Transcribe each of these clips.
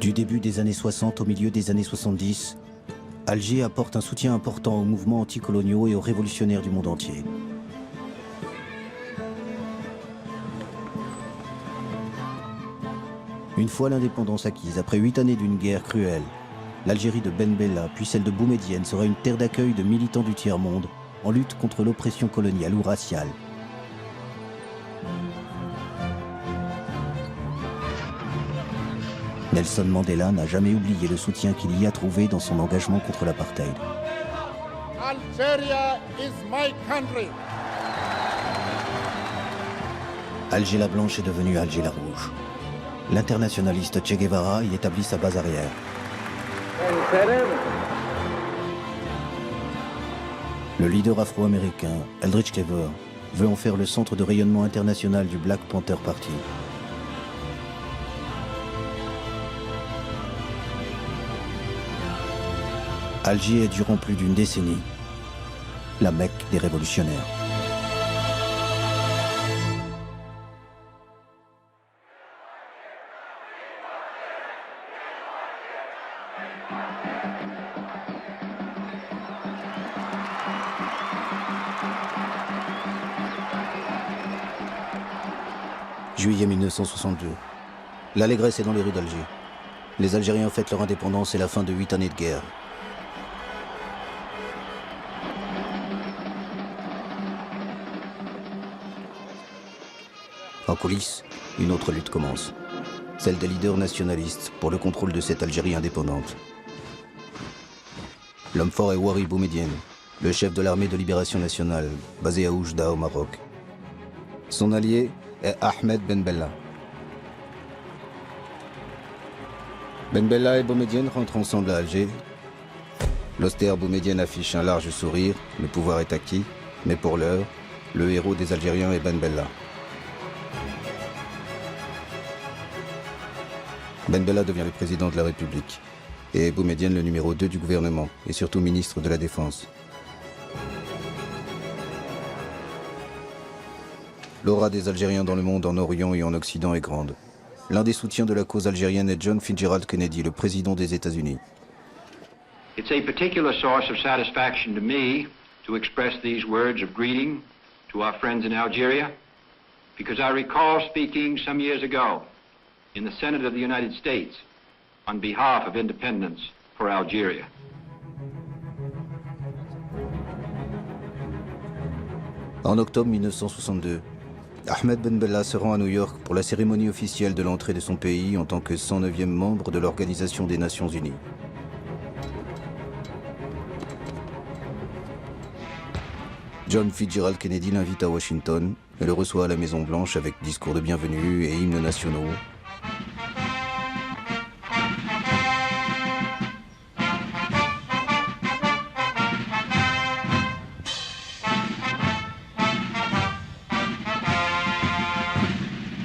Du début des années 60 au milieu des années 70, Alger apporte un soutien important aux mouvements anticoloniaux et aux révolutionnaires du monde entier. Une fois l'indépendance acquise, après 8 années d'une guerre cruelle, l'Algérie de Ben Bella, puis celle de Boumedienne, sera une terre d'accueil de militants du tiers-monde en lutte contre l'oppression coloniale ou raciale. Nelson Mandela n'a jamais oublié le soutien qu'il y a trouvé dans son engagement contre l'apartheid. Algeria is my country. Alger la Blanche est devenue Alger la Rouge. L'internationaliste Che Guevara y établit sa base arrière. Le leader afro-américain, Eldridge Cleaver, veut en faire le centre de rayonnement international du Black Panther Party. Alger est durant plus d'une décennie la Mecque des révolutionnaires. Juillet 1962. L'allégresse est dans les rues d'Alger. Les Algériens fêtent leur indépendance et la fin de 8 années de guerre. En coulisses, une autre lutte commence. Celle des leaders nationalistes pour le contrôle de cette Algérie indépendante. L'homme fort est Ouari Boumedienne, le chef de l'armée de libération nationale, basé à Oujda au Maroc. Son allié est Ahmed Ben Bella. Ben Bella et Boumedienne rentrent ensemble à Alger. L'austère Boumedienne affiche un large sourire, le pouvoir est acquis, mais pour l'heure, le héros des Algériens est Ben Bella. Ben Bella devient le président de la République et Boumedienne le numéro 2 du gouvernement et surtout ministre de la Défense. L'aura des Algériens dans le monde en Orient et en Occident est grande. L'un des soutiens de la cause algérienne est John Fitzgerald Kennedy, le président des États-Unis. It's a particular source of satisfaction to me to express these words of greeting to our friends in Algeria, because I recall speaking some years ago in the Senate of the United States on behalf of independence for Algeria. En octobre 1962, Ahmed Ben Bella se rend à New York pour la cérémonie officielle de l'entrée de son pays en tant que 109e membre de l'Organisation des Nations Unies. John Fitzgerald Kennedy l'invite à Washington et le reçoit à la Maison-Blanche avec discours de bienvenue et hymnes nationaux.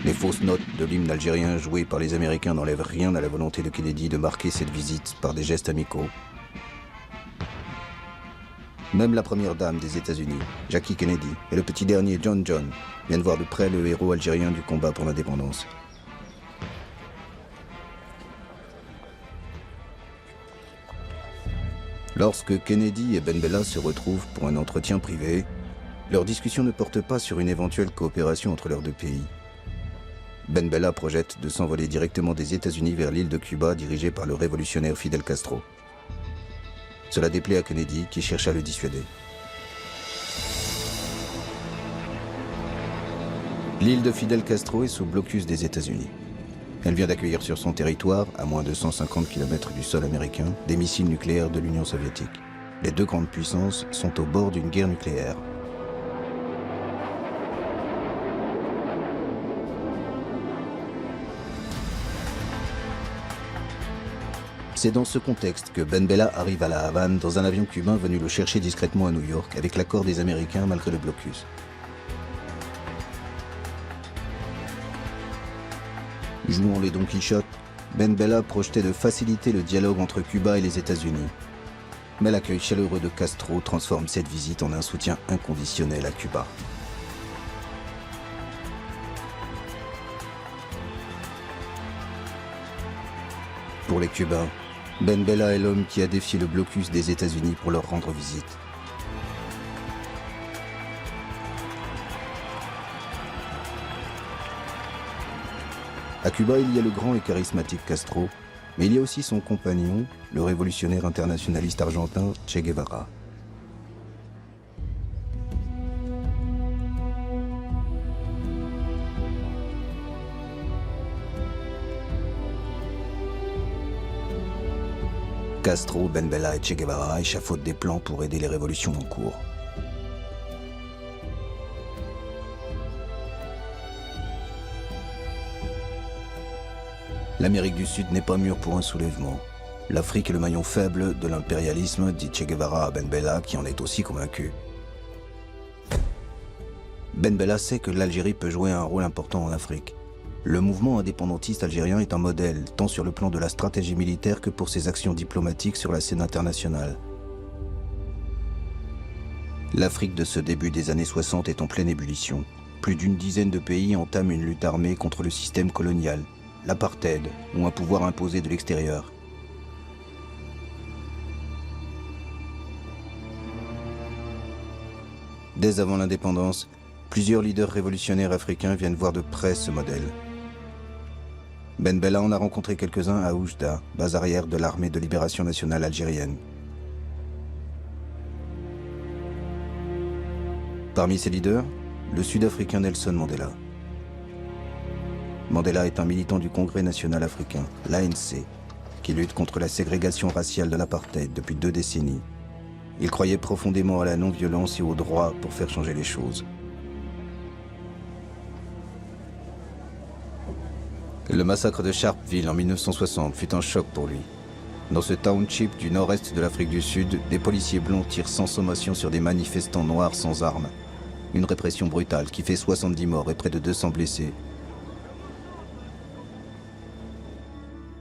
Les fausses notes de l'hymne algérien jouées par les Américains n'enlèvent rien à la volonté de Kennedy de marquer cette visite par des gestes amicaux. Même la première dame des États-Unis, Jackie Kennedy, et le petit dernier John viennent voir de près le héros algérien du combat pour l'indépendance. Lorsque Kennedy et Ben Bella se retrouvent pour un entretien privé, leur discussion ne porte pas sur une éventuelle coopération entre leurs deux pays. Ben Bella projette de s'envoler directement des États-Unis vers l'île de Cuba dirigée par le révolutionnaire Fidel Castro. Cela déplaît à Kennedy qui cherche à le dissuader. L'île de Fidel Castro est sous blocus des États-Unis. Elle vient d'accueillir sur son territoire, à moins de 150 km du sol américain, des missiles nucléaires de l'Union soviétique. Les deux grandes puissances sont au bord d'une guerre nucléaire. C'est dans ce contexte que Ben Bella arrive à La Havane dans un avion cubain venu le chercher discrètement à New York avec l'accord des Américains malgré le blocus. Jouant les Don Quichotte, Ben Bella projetait de faciliter le dialogue entre Cuba et les États-Unis. Mais l'accueil chaleureux de Castro transforme cette visite en un soutien inconditionnel à Cuba. Pour Pour les Cubains, Ben Bella est l'homme qui a défié le blocus des États-Unis pour leur rendre visite. À Cuba, il y a le grand et charismatique Castro, mais il y a aussi son compagnon, le révolutionnaire internationaliste argentin Che Guevara. Castro, Ben Bella et Che Guevara échafaudent des plans pour aider les révolutions en cours. L'Amérique du Sud n'est pas mûre pour un soulèvement. L'Afrique est le maillon faible de l'impérialisme, dit Che Guevara à Ben Bella, qui en est aussi convaincu. Ben Bella sait que l'Algérie peut jouer un rôle important en Afrique. Le mouvement indépendantiste algérien est un modèle, tant sur le plan de la stratégie militaire que pour ses actions diplomatiques sur la scène internationale. L'Afrique de ce début des années 60 est en pleine ébullition. Plus d'une dizaine de pays entament une lutte armée contre le système colonial, l'apartheid ou un pouvoir imposé de l'extérieur. Dès avant l'indépendance, plusieurs leaders révolutionnaires africains viennent voir de près ce modèle. Ben Bella en a rencontré quelques-uns à Oujda, base arrière de l'armée de libération nationale algérienne. Parmi ses leaders, le Sud-Africain Nelson Mandela. Mandela est un militant du Congrès national africain, l'ANC, qui lutte contre la ségrégation raciale de l'apartheid depuis 2 décennies. Il croyait profondément à la non-violence et au droit pour faire changer les choses. Le massacre de Sharpeville en 1960 fut un choc pour lui. Dans ce township du nord-est de l'Afrique du Sud, des policiers blonds tirent sans sommation sur des manifestants noirs sans armes. Une répression brutale qui fait 70 morts et près de 200 blessés.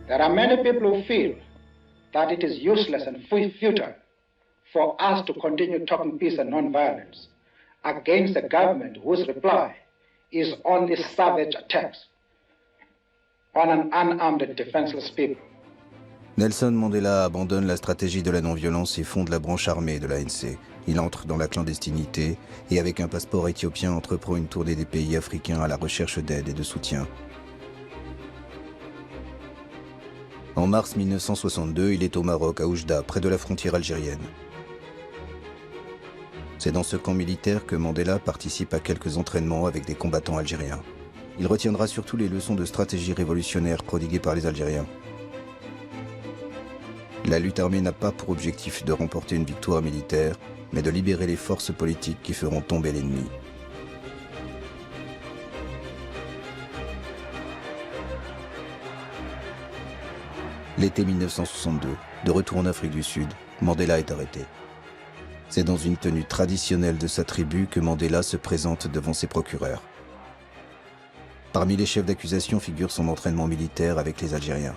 There are many people who feel that it is useless and futile for us to continue talking peace and non-violence against a government whose reply is only savage attacks on an unarmed and defenseless people. Nelson Mandela abandonne la stratégie de la non-violence et fonde la branche armée de l'ANC. Il entre dans la clandestinité et avec un passeport éthiopien entreprend une tournée des pays africains à la recherche d'aide et de soutien. En mars 1962, il est au Maroc, à Oujda, près de la frontière algérienne. C'est dans ce camp militaire que Mandela participe à quelques entraînements avec des combattants algériens. Il retiendra surtout les leçons de stratégie révolutionnaire prodiguées par les Algériens. La lutte armée n'a pas pour objectif de remporter une victoire militaire, mais de libérer les forces politiques qui feront tomber l'ennemi. L'été 1962, de retour en Afrique du Sud, Mandela est arrêté. C'est dans une tenue traditionnelle de sa tribu que Mandela se présente devant ses procureurs. Parmi les chefs d'accusation figure son entraînement militaire avec les Algériens.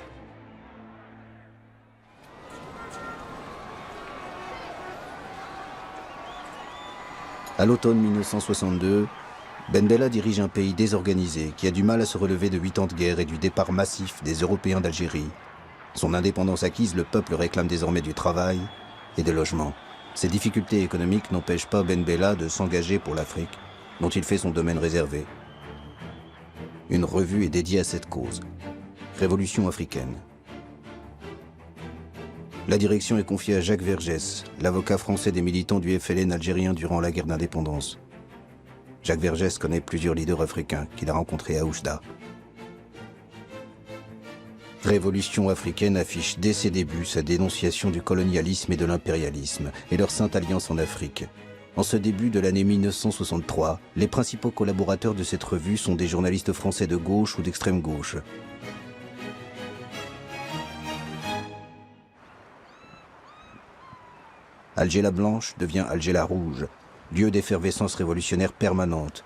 À l'automne 1962, Ben Bella dirige un pays désorganisé qui a du mal à se relever de 8 ans de guerre et du départ massif des Européens d'Algérie. Son indépendance acquise, le peuple réclame désormais du travail et des logements. Ces difficultés économiques n'empêchent pas Ben Bella de s'engager pour l'Afrique, dont il fait son domaine réservé. Une revue est dédiée à cette cause, Révolution africaine. La direction est confiée à Jacques Vergès, l'avocat français des militants du FLN algérien durant la guerre d'indépendance. Jacques Vergès connaît plusieurs leaders africains qu'il a rencontrés à Oujda. Révolution africaine affiche dès ses débuts sa dénonciation du colonialisme et de l'impérialisme et leur sainte alliance en Afrique. En ce début de l'année 1963, les principaux collaborateurs de cette revue sont des journalistes français de gauche ou d'extrême gauche. Alger la Blanche devient Alger la Rouge, lieu d'effervescence révolutionnaire permanente.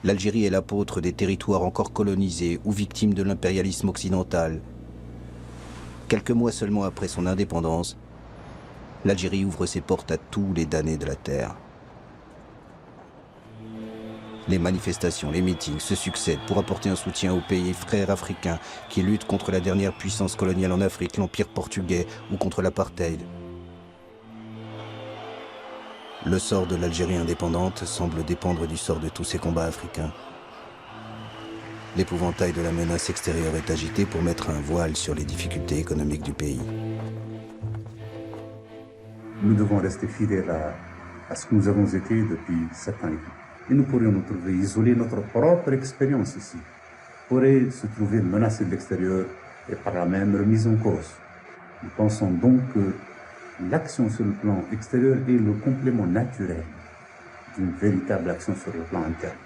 L'Algérie est l'apôtre des territoires encore colonisés ou victimes de l'impérialisme occidental. Quelques mois seulement après son indépendance, l'Algérie ouvre ses portes à tous les damnés de la terre. Les manifestations, les meetings se succèdent pour apporter un soutien aux pays frères africains qui luttent contre la dernière puissance coloniale en Afrique, l'Empire portugais, ou contre l'apartheid. Le sort de l'Algérie indépendante semble dépendre du sort de tous ces combats africains. L'épouvantail de la menace extérieure est agité pour mettre un voile sur les difficultés économiques du pays. Nous devons rester fidèles à ce que nous avons été depuis 7 ans. Et nous pourrions nous trouver isolés, notre propre expérience ici pourrait se trouver menacée de l'extérieur et par la même remise en cause. Nous pensons donc que l'action sur le plan extérieur est le complément naturel d'une véritable action sur le plan interne.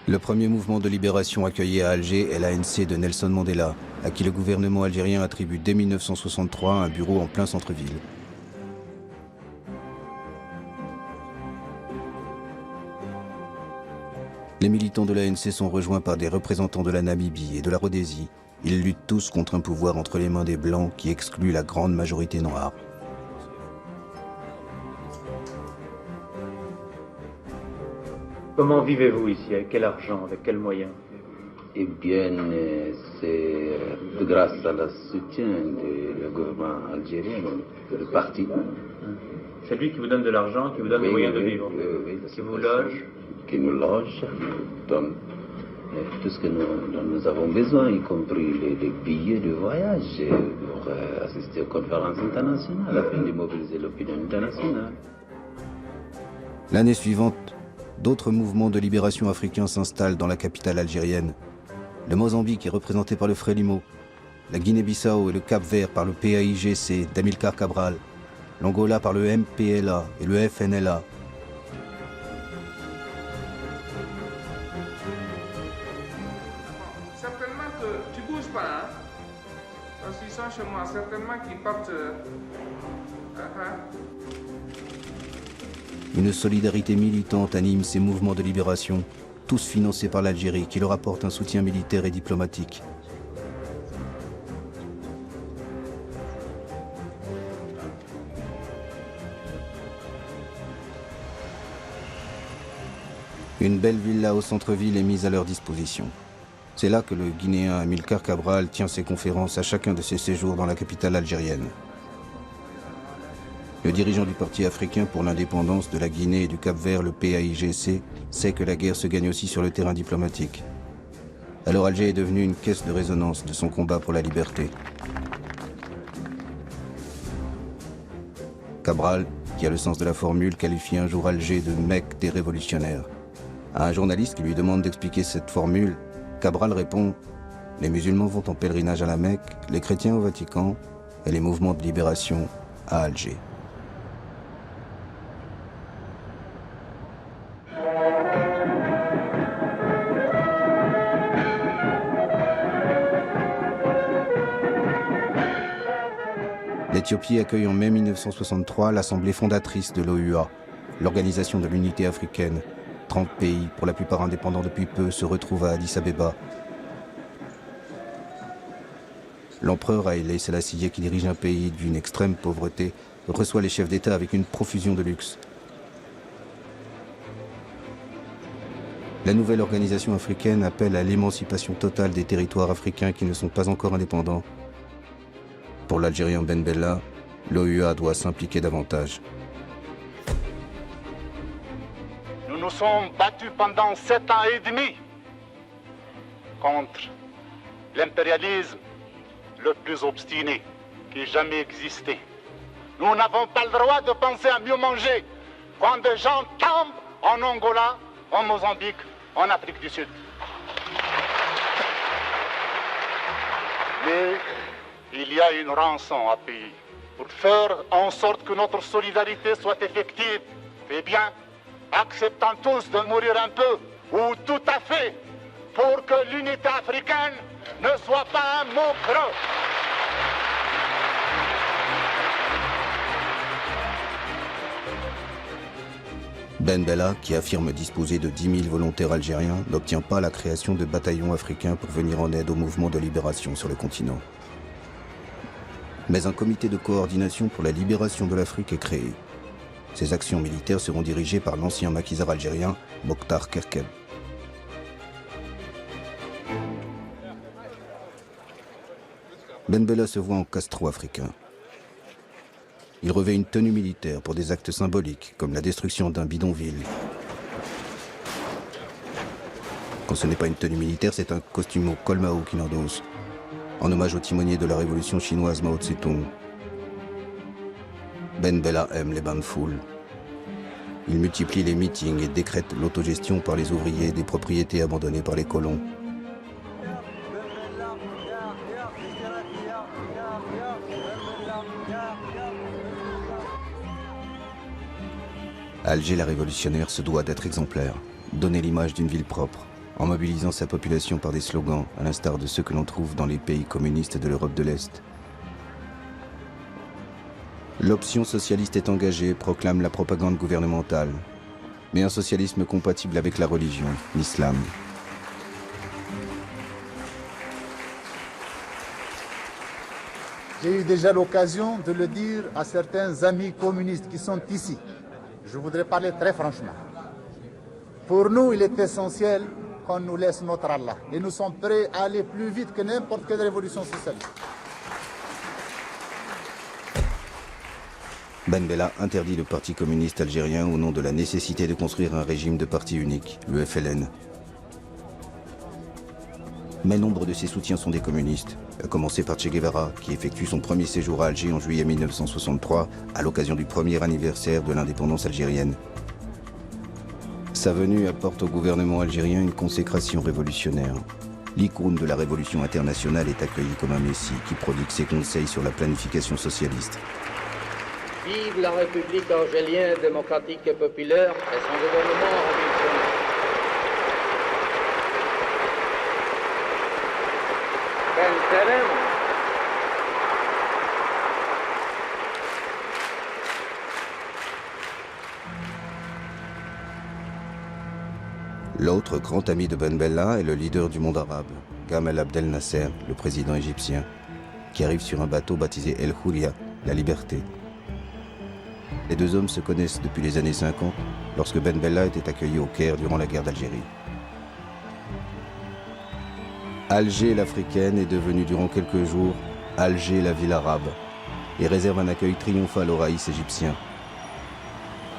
Le premier mouvement de libération accueilli à Alger est l'ANC de Nelson Mandela, à qui le gouvernement algérien attribue dès 1963 un bureau en plein centre-ville. Les militants de l'ANC sont rejoints par des représentants de la Namibie et de la Rhodésie. Ils luttent tous contre un pouvoir entre les mains des Blancs qui exclut la grande majorité noire. Comment vivez-vous ici? Avec quel argent? Avec quels moyens? Eh bien, c'est grâce à le soutien du gouvernement algérien, le parti. C'est lui qui vous donne de l'argent, qui vous donne les moyens de vivre, qui vous loge? Qui nous loge, donne tout ce que dont nous avons besoin, y compris les billets de voyage pour assister aux conférences internationales, afin de mobiliser l'opinion internationale. L'année suivante, d'autres mouvements de libération africains s'installent dans la capitale algérienne. Le Mozambique est représenté par le Frélimo, la Guinée-Bissau et le Cap-Vert par le PAIGC d'Amilcar Cabral, l'Angola par le MPLA et le FNLA. Certainement que tu bouges pas, hein? Parce qu'ils sont chez moi, certainement qu'ils partent. Une solidarité militante anime ces mouvements de libération, tous financés par l'Algérie, qui leur apporte un soutien militaire et diplomatique. Une belle villa au centre-ville est mise à leur disposition. C'est là que le Guinéen Amilcar Cabral tient ses conférences à chacun de ses séjours dans la capitale algérienne. Le dirigeant du Parti africain pour l'indépendance de la Guinée et du Cap-Vert, le PAIGC, sait que la guerre se gagne aussi sur le terrain diplomatique. Alors Alger est devenu une caisse de résonance de son combat pour la liberté. Cabral, qui a le sens de la formule, qualifie un jour Alger de Mecque des révolutionnaires. À un journaliste qui lui demande d'expliquer cette formule, Cabral répond « Les musulmans vont en pèlerinage à la Mecque, les chrétiens au Vatican et les mouvements de libération à Alger. » L'Éthiopie accueille en mai 1963 l'assemblée fondatrice de l'OUA, l'Organisation de l'Unité africaine. 30 pays, pour la plupart indépendants depuis peu, se retrouvent à Addis Abeba. L'empereur Haïlé Sélassié, qui dirige un pays d'une extrême pauvreté, reçoit les chefs d'État avec une profusion de luxe. La nouvelle organisation africaine appelle à l'émancipation totale des territoires africains qui ne sont pas encore indépendants. Pour l'Algérien Ben Bella, l'OUA doit s'impliquer davantage. Nous nous sommes battus pendant 7 ans et demi contre l'impérialisme le plus obstiné qui ait jamais existé. Nous n'avons pas le droit de penser à mieux manger quand des gens tombent en Angola, en Mozambique, en Afrique du Sud. Mais il y a une rançon à payer pour faire en sorte que notre solidarité soit effective. Eh bien, acceptons tous de mourir un peu, ou tout à fait, pour que l'unité africaine ne soit pas un mot creux. Ben Bella, qui affirme disposer de 10 000 volontaires algériens, n'obtient pas la création de bataillons africains pour venir en aide au mouvement de libération sur le continent. Mais un comité de coordination pour la libération de l'Afrique est créé. Ses actions militaires seront dirigées par l'ancien maquisard algérien Mokhtar Kerkeb. Ben Bella se voit en Castro africain. Il revêt une tenue militaire pour des actes symboliques, comme la destruction d'un bidonville. Quand ce n'est pas une tenue militaire, c'est un costume au col Mao qu'il endosse, en hommage au timonier de la révolution chinoise Mao Tse-tung. Ben Bella aime les bains de foule. Il multiplie les meetings et décrète l'autogestion par les ouvriers des propriétés abandonnées par les colons. Alger la révolutionnaire se doit d'être exemplaire, donner l'image d'une ville propre, en mobilisant sa population par des slogans, à l'instar de ceux que l'on trouve dans les pays communistes de l'Europe de l'Est. L'option socialiste est engagée, proclame la propagande gouvernementale, mais un socialisme compatible avec la religion, l'islam. J'ai eu déjà l'occasion de le dire à certains amis communistes qui sont ici. Je voudrais parler très franchement. Pour nous, il est essentiel qu'on nous laisse notre Allah. Et nous sommes prêts à aller plus vite que n'importe quelle révolution socialiste. Ben Bella interdit le Parti communiste algérien au nom de la nécessité de construire un régime de parti unique, le FLN. Mais nombre de ses soutiens sont des communistes, à commencer par Che Guevara, qui effectue son premier séjour à Alger en juillet 1963, à l'occasion du premier anniversaire de l'indépendance algérienne. Sa venue apporte au gouvernement algérien une consécration révolutionnaire. L'icône de la révolution internationale est accueilli comme un messie qui prodigue ses conseils sur la planification socialiste. Vive la République algérienne démocratique et populaire et son gouvernement révolutionnaire. Ben Salem. L'autre grand ami de Ben Bella est le leader du monde arabe, Gamal Abdel Nasser, le président égyptien, qui arrive sur un bateau baptisé El Houria, la liberté. Les deux hommes se connaissent depuis les années 50, lorsque Ben Bella était accueilli au Caire durant la guerre d'Algérie. Alger l'africaine est devenue durant quelques jours Alger la ville arabe et réserve un accueil triomphal aux raïs égyptiens.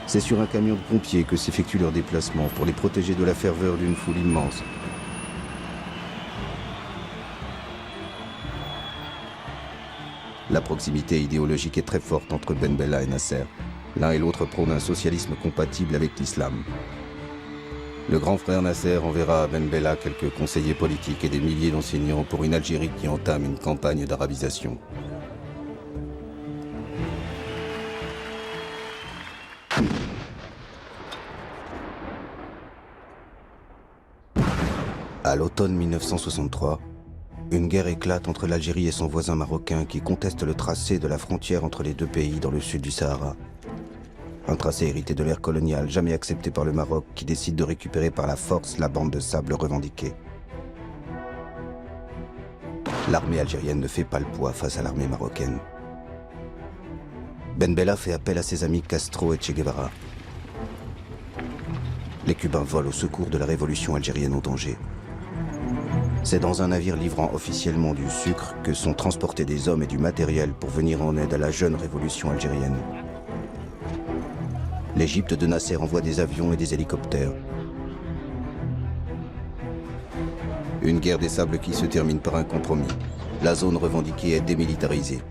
C'est sur un camion de pompiers que s'effectue leur déplacement pour les protéger de la ferveur d'une foule immense. La proximité idéologique est très forte entre Ben Bella et Nasser. L'un et l'autre prônent un socialisme compatible avec l'islam. Le grand frère Nasser enverra à Ben Bella quelques conseillers politiques et des milliers d'enseignants pour une Algérie qui entame une campagne d'arabisation. À l'automne 1963, une guerre éclate entre l'Algérie et son voisin marocain qui conteste le tracé de la frontière entre les deux pays dans le sud du Sahara. Un tracé hérité de l'ère coloniale, jamais accepté par le Maroc, qui décide de récupérer par la force la bande de sable revendiquée. L'armée algérienne ne fait pas le poids face à l'armée marocaine. Ben Bella fait appel à ses amis Castro et Che Guevara. Les Cubains volent au secours de la révolution algérienne en danger. C'est dans un navire livrant officiellement du sucre que sont transportés des hommes et du matériel pour venir en aide à la jeune révolution algérienne. L'Égypte de Nasser envoie des avions et des hélicoptères. Une guerre des sables qui se termine par un compromis. La zone revendiquée est démilitarisée.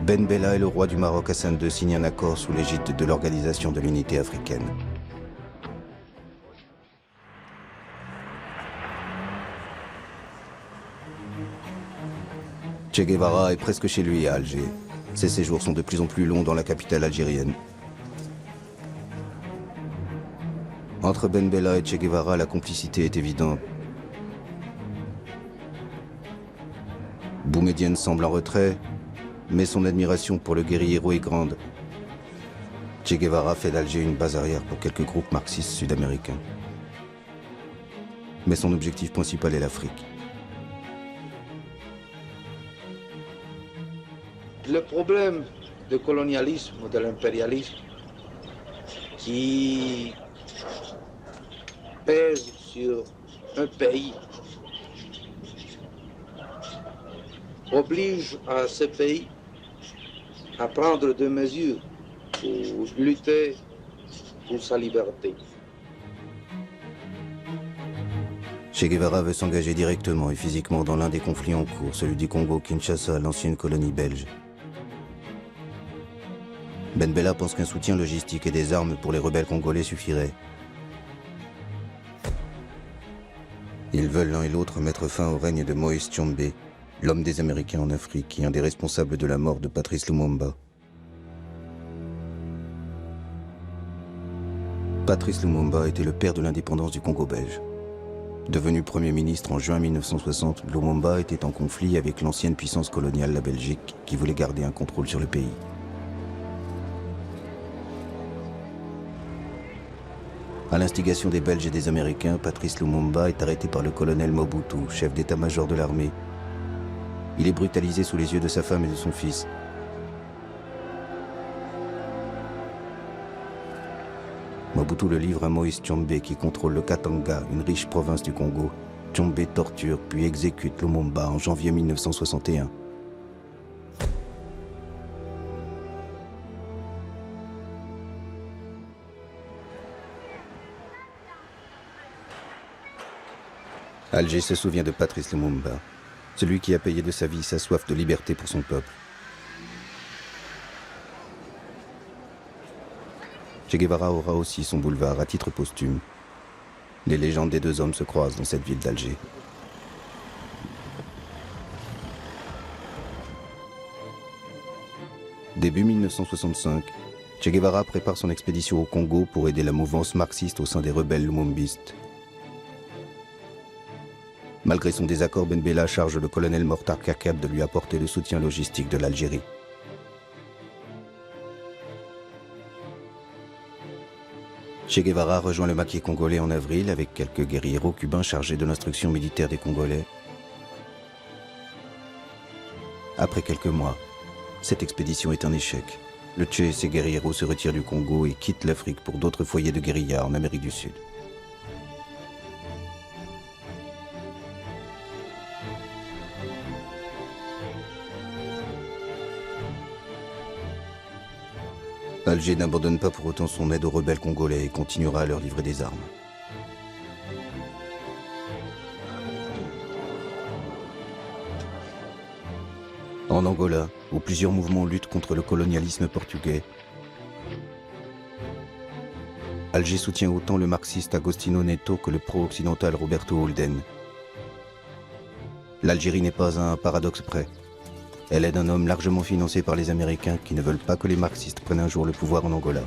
Ben Bella et le roi du Maroc Hassan II signent un accord sous l'égide de l'Organisation de l'Unité africaine. Che Guevara est presque chez lui à Alger. Ses séjours sont de plus en plus longs dans la capitale algérienne. Entre Ben Bella et Che Guevara, la complicité est évidente. Boumedienne semble en retrait, mais son admiration pour le guerrier héros est grande. Che Guevara fait d'Alger une base arrière pour quelques groupes marxistes sud-américains. Mais son objectif principal est l'Afrique. Le problème du colonialisme ou de l'impérialisme qui pèse sur un pays oblige à ce pays à prendre des mesures pour lutter pour sa liberté. Che Guevara veut s'engager directement et physiquement dans l'un des conflits en cours, celui du Congo-Kinshasa, l'ancienne colonie belge. Ben Bella pense qu'un soutien logistique et des armes pour les rebelles congolais suffirait. Ils veulent l'un et l'autre mettre fin au règne de Moïse Tshombe, l'homme des Américains en Afrique et un des responsables de la mort de Patrice Lumumba. Patrice Lumumba était le père de l'indépendance du Congo belge. Devenu Premier ministre en juin 1960, Lumumba était en conflit avec l'ancienne puissance coloniale, la Belgique, qui voulait garder un contrôle sur le pays. À l'instigation des Belges et des Américains, Patrice Lumumba est arrêté par le colonel Mobutu, chef d'état-major de l'armée. Il est brutalisé sous les yeux de sa femme et de son fils. Mobutu le livre à Moïse Tshombe qui contrôle le Katanga, une riche province du Congo. Tshombe torture puis exécute Lumumba en janvier 1961. Alger se souvient de Patrice Lumumba, celui qui a payé de sa vie sa soif de liberté pour son peuple. Che Guevara aura aussi son boulevard à titre posthume. Les légendes des deux hommes se croisent dans cette ville d'Alger. Début 1965, Che Guevara prépare son expédition au Congo pour aider la mouvance marxiste au sein des rebelles lumumbistes. Malgré son désaccord, Ben Bella charge le colonel Mortar Kakeb de lui apporter le soutien logistique de l'Algérie. Che Guevara rejoint le maquis congolais en avril avec quelques guérilleros cubains chargés de l'instruction militaire des Congolais. Après quelques mois, cette expédition est un échec. Le Che et ses guérilleros se retirent du Congo et quittent l'Afrique pour d'autres foyers de guérilla en Amérique du Sud. Alger n'abandonne pas pour autant son aide aux rebelles congolais et continuera à leur livrer des armes. En Angola, où plusieurs mouvements luttent contre le colonialisme portugais, Alger soutient autant le marxiste Agostinho Neto que le pro-occidental Roberto Holden. L'Algérie n'est pas à un paradoxe près. Elle aide un homme largement financé par les Américains qui ne veulent pas que les marxistes prennent un jour le pouvoir en Angola.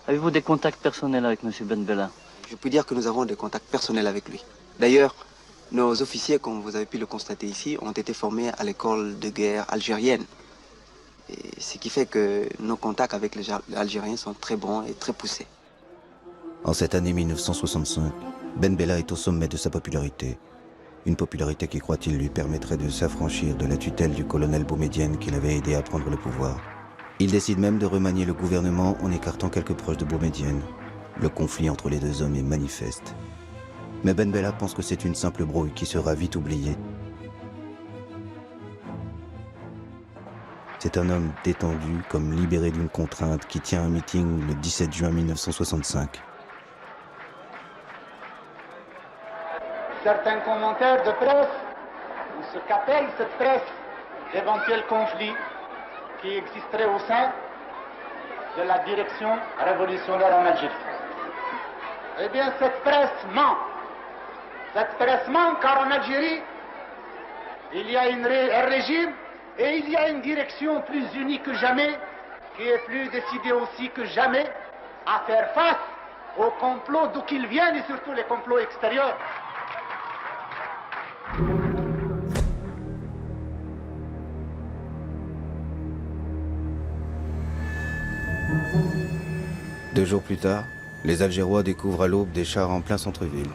Avez-vous des contacts personnels avec M. Ben Bella? Je peux dire que nous avons des contacts personnels avec lui. D'ailleurs, nos officiers, comme vous avez pu le constater ici, ont été formés à l'école de guerre algérienne. Et ce qui fait que nos contacts avec les Algériens sont très bons et très poussés. En cette année 1965, Ben Bella est au sommet de sa popularité. Une popularité qui, croit-il, lui permettrait de s'affranchir de la tutelle du colonel Boumedienne qui l'avait aidé à prendre le pouvoir. Il décide même de remanier le gouvernement en écartant quelques proches de Boumedienne. Le conflit entre les deux hommes est manifeste. Mais Ben Bella pense que c'est une simple brouille qui sera vite oubliée. C'est un homme détendu, comme libéré d'une contrainte, qui tient un meeting le 17 juin 1965. Certains commentaires de presse, ou ce qu'appelle cette presse, d'éventuels conflits qui existeraient au sein de la direction révolutionnaire en Algérie. Eh bien, cette presse ment. Cette presse ment car en Algérie, il y a un régime et il y a une direction plus unie que jamais, qui est plus décidée aussi que jamais à faire face aux complots d'où qu'ils viennent et surtout les complots extérieurs. Deux jours plus tard, les Algérois découvrent à l'aube des chars en plein centre-ville.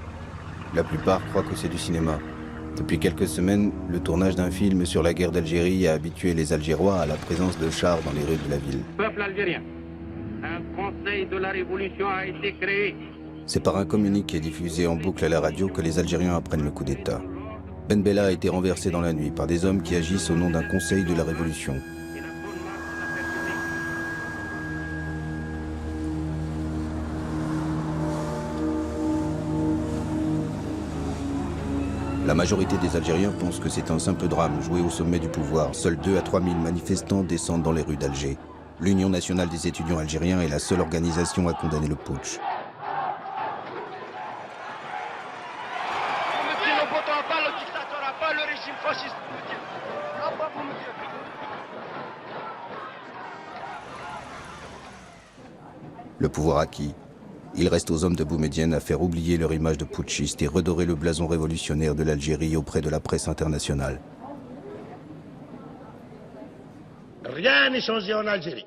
La plupart croient que c'est du cinéma. Depuis quelques semaines, le tournage d'un film sur la guerre d'Algérie a habitué les Algérois à la présence de chars dans les rues de la ville. Peuple algérien, un conseil de la révolution a été créé. C'est par un communiqué diffusé en boucle à la radio que les Algériens apprennent le coup d'État. Ben Bella a été renversé dans la nuit par des hommes qui agissent au nom d'un conseil de la révolution. La majorité des Algériens pensent que c'est un simple drame joué au sommet du pouvoir. Seuls 2 à 3 000 manifestants descendent dans les rues d'Alger. L'Union nationale des étudiants algériens est la seule organisation à condamner le putsch. Le pouvoir acquis, il reste aux hommes de Boumedienne à faire oublier leur image de putschiste et redorer le blason révolutionnaire de l'Algérie auprès de la presse internationale. Rien n'est changé en Algérie.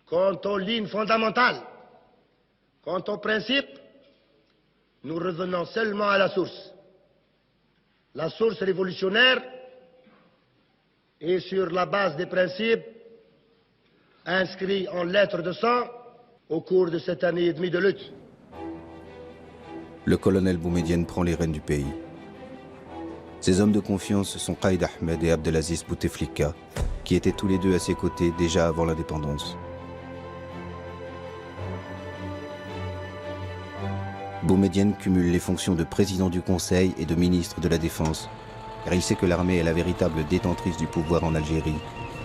Quant aux lignes fondamentales, quant aux principes, nous revenons seulement à la source. La source révolutionnaire est sur la base des principes inscrits en lettres de sang au cours de cette année et demie de lutte. Le colonel Boumedienne prend les rênes du pays. Ses hommes de confiance sont Qaïd Ahmed et Abdelaziz Bouteflika, qui étaient tous les deux à ses côtés déjà avant l'indépendance. Boumedienne cumule les fonctions de président du Conseil et de ministre de la Défense, car il sait que l'armée est la véritable détentrice du pouvoir en Algérie,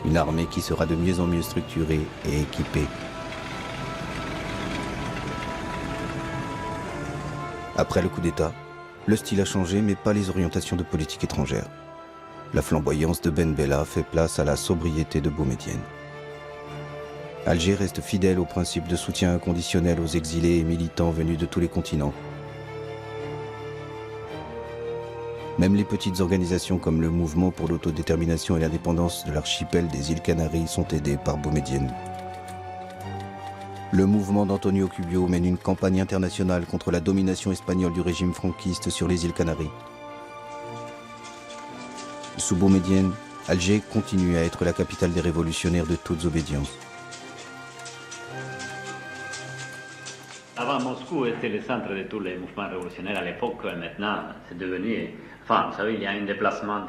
une armée qui sera de mieux en mieux structurée et équipée. Après le coup d'État, le style a changé, mais pas les orientations de politique étrangère. La flamboyance de Ben Bella fait place à la sobriété de Boumedienne. Alger reste fidèle au principe de soutien inconditionnel aux exilés et militants venus de tous les continents. Même les petites organisations comme le Mouvement pour l'autodétermination et l'indépendance de l'archipel des îles Canaries sont aidées par Boumedienne. Le mouvement d'Antonio Cubio mène une campagne internationale contre la domination espagnole du régime franquiste sur les îles Canaries. Sous Boumedienne, Alger continue à être la capitale des révolutionnaires de toutes obédiences. Avant, Moscou était le centre de tous les mouvements révolutionnaires à l'époque. Maintenant, c'est devenu... Enfin, vous savez, il y a un déplacement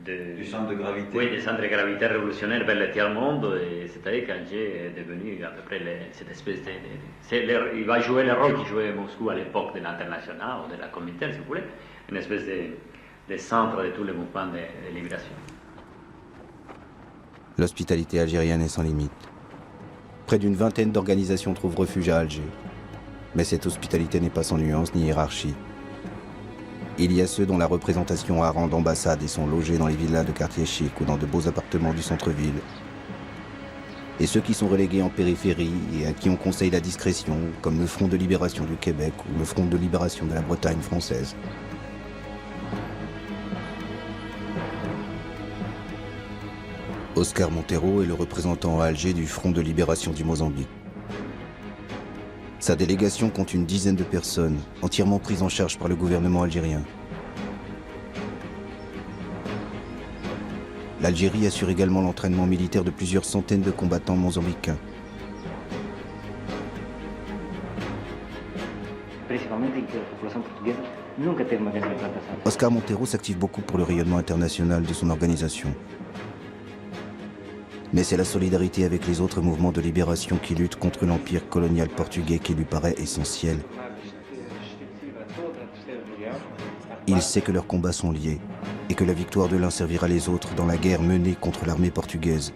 du centre de gravité. Oui, des centres de gravité révolutionnaires vers le tiers-monde. C'est-à-dire qu'Alger est devenu à peu près cette espèce de... il va jouer le rôle qu'il jouait Moscou à l'époque de l'international ou de la Comintern, si vous voulez. Une espèce de centre de tous les mouvements de libération. L'hospitalité algérienne est sans limite. Près d'une vingtaine d'organisations trouvent refuge à Alger. Mais cette hospitalité n'est pas sans nuance ni hiérarchie. Il y a ceux dont la représentation a rang d'ambassade et sont logés dans les villas de quartiers chics ou dans de beaux appartements du centre-ville. Et ceux qui sont relégués en périphérie et à qui on conseille la discrétion, comme le Front de libération du Québec ou le Front de libération de la Bretagne française. Oscar Montero est le représentant à Alger du Front de libération du Mozambique. Sa délégation compte une dizaine de personnes, entièrement prises en charge par le gouvernement algérien. L'Algérie assure également l'entraînement militaire de plusieurs centaines de combattants mozambicains. Oscar Montero s'active beaucoup pour le rayonnement international de son organisation. Mais c'est la solidarité avec les autres mouvements de libération qui luttent contre l'empire colonial portugais qui lui paraît essentiel. Il sait que leurs combats sont liés et que la victoire de l'un servira les autres dans la guerre menée contre l'armée portugaise.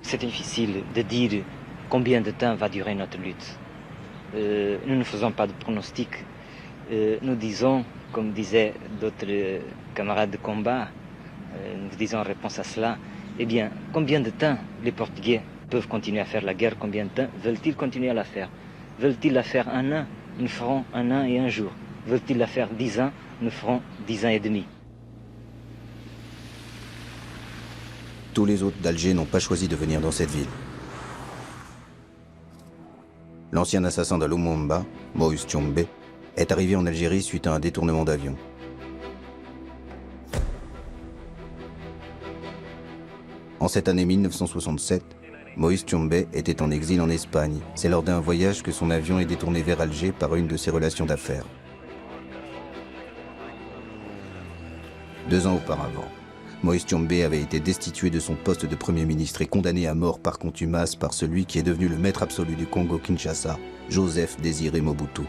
C'est difficile de dire combien de temps va durer notre lutte. Nous ne faisons pas de pronostics. Nous disons, comme disaient d'autres camarades de combat, nous disons en réponse à cela, eh bien, combien de temps les Portugais peuvent continuer à faire la guerre? Combien de temps veulent-ils continuer à la faire? Veulent-ils la faire 1 an? Nous ferons 1 an et 1 jour. Veulent-ils la faire 10 ans? Nous ferons 10 ans et demi. Tous les autres d'Alger n'ont pas choisi de venir dans cette ville. L'ancien assassin de Lumumba, Moïse Tchombe, est arrivé en Algérie suite à un détournement d'avion. En cette année 1967, Moïse Tchombe était en exil en Espagne. C'est lors d'un voyage que son avion est détourné vers Alger par une de ses relations d'affaires. 2 ans auparavant, Moïse Tchombe avait été destitué de son poste de Premier ministre et condamné à mort par contumace par celui qui est devenu le maître absolu du Congo-Kinshasa, Joseph Désiré Mobutu.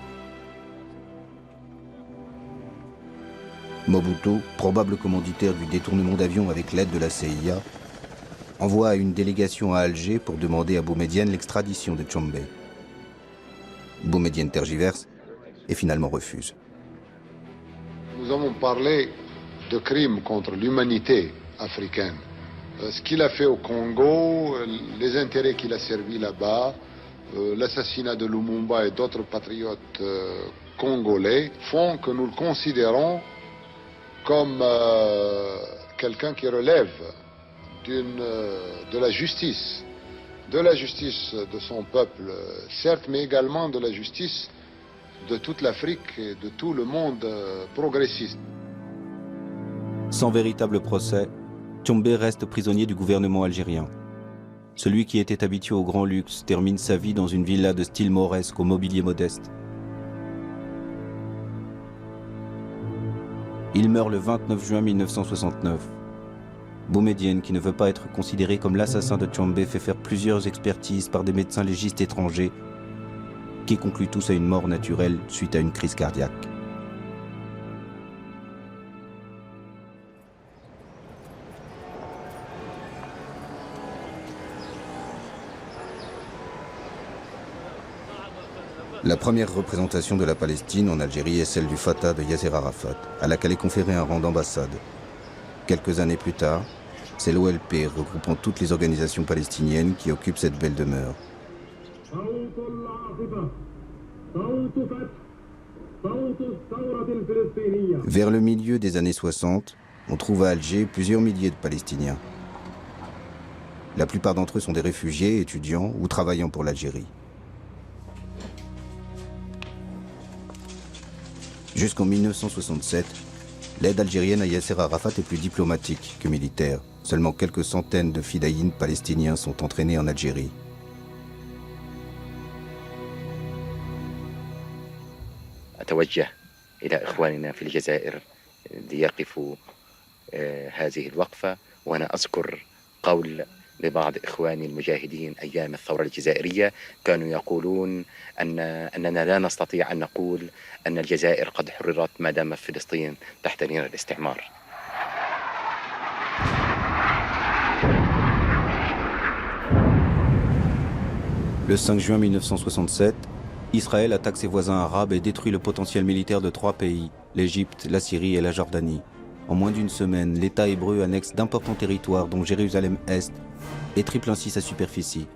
Mobutu, probable commanditaire du détournement d'avion avec l'aide de la CIA, envoie une délégation à Alger pour demander à Boumedienne l'extradition de Tchombe. Boumedienne tergiverse et finalement refuse. Nous avons parlé de crimes contre l'humanité africaine. Ce qu'il a fait au Congo, les intérêts qu'il a servis là-bas, l'assassinat de Lumumba et d'autres patriotes congolais font que nous le considérons comme quelqu'un qui relève de la justice de son peuple, certes, mais également de la justice de toute l'Afrique et de tout le monde progressiste. Sans véritable procès, Tchombe reste prisonnier du gouvernement algérien. Celui qui était habitué au grand luxe termine sa vie dans une villa de style mauresque au mobilier modeste. Il meurt le 29 juin 1969. Boumedienne, qui ne veut pas être considéré comme l'assassin de Tchombe, fait faire plusieurs expertises par des médecins légistes étrangers qui concluent tous à une mort naturelle suite à une crise cardiaque. La première représentation de la Palestine en Algérie est celle du Fatah de Yasser Arafat, à laquelle est conféré un rang d'ambassade. Quelques années plus tard, c'est l'OLP regroupant toutes les organisations palestiniennes qui occupent cette belle demeure. Vers le milieu des années 60, on trouve à Alger plusieurs milliers de Palestiniens. La plupart d'entre eux sont des réfugiés, étudiants ou travaillant pour l'Algérie. Jusqu'en 1967, l'aide algérienne à Yasser Arafat est plus diplomatique que militaire. Seulement quelques centaines de fidaïns palestiniens sont entraînés en Algérie. أتوجه إلى إخواننا في الجزائر ليقفوا هذه الوقفة، وأنا أذكر قول لبعض إخواني المجاهدين أيام الثورة الجزائرية كانوا يقولون أننا لا نستطيع أن نقول أن الجزائر قد حررت ما دام فلسطين تحت نير الاستعمار. Le 5 juin 1967, Israël attaque ses voisins arabes et détruit le potentiel militaire de 3 pays, l'Égypte, la Syrie et la Jordanie. En moins d'une semaine, l'État hébreu annexe d'importants territoires dont Jérusalem-Est et triple ainsi sa superficie.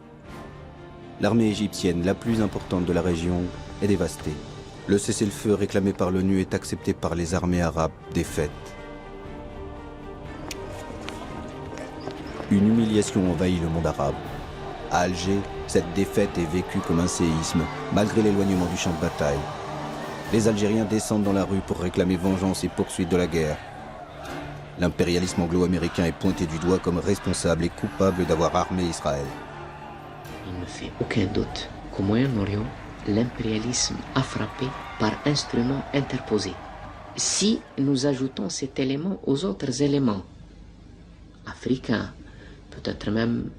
L'armée égyptienne, la plus importante de la région, est dévastée. Le cessez-le-feu réclamé par l'ONU est accepté par les armées arabes défaites. Une humiliation envahit le monde arabe. À Alger, cette défaite est vécue comme un séisme, malgré l'éloignement du champ de bataille. Les Algériens descendent dans la rue pour réclamer vengeance et poursuite de la guerre. L'impérialisme anglo-américain est pointé du doigt comme responsable et coupable d'avoir armé Israël. Il ne fait aucun doute qu'au Moyen-Orient, l'impérialisme a frappé par instruments interposés. Si nous ajoutons cet élément aux autres éléments africains, peut-être même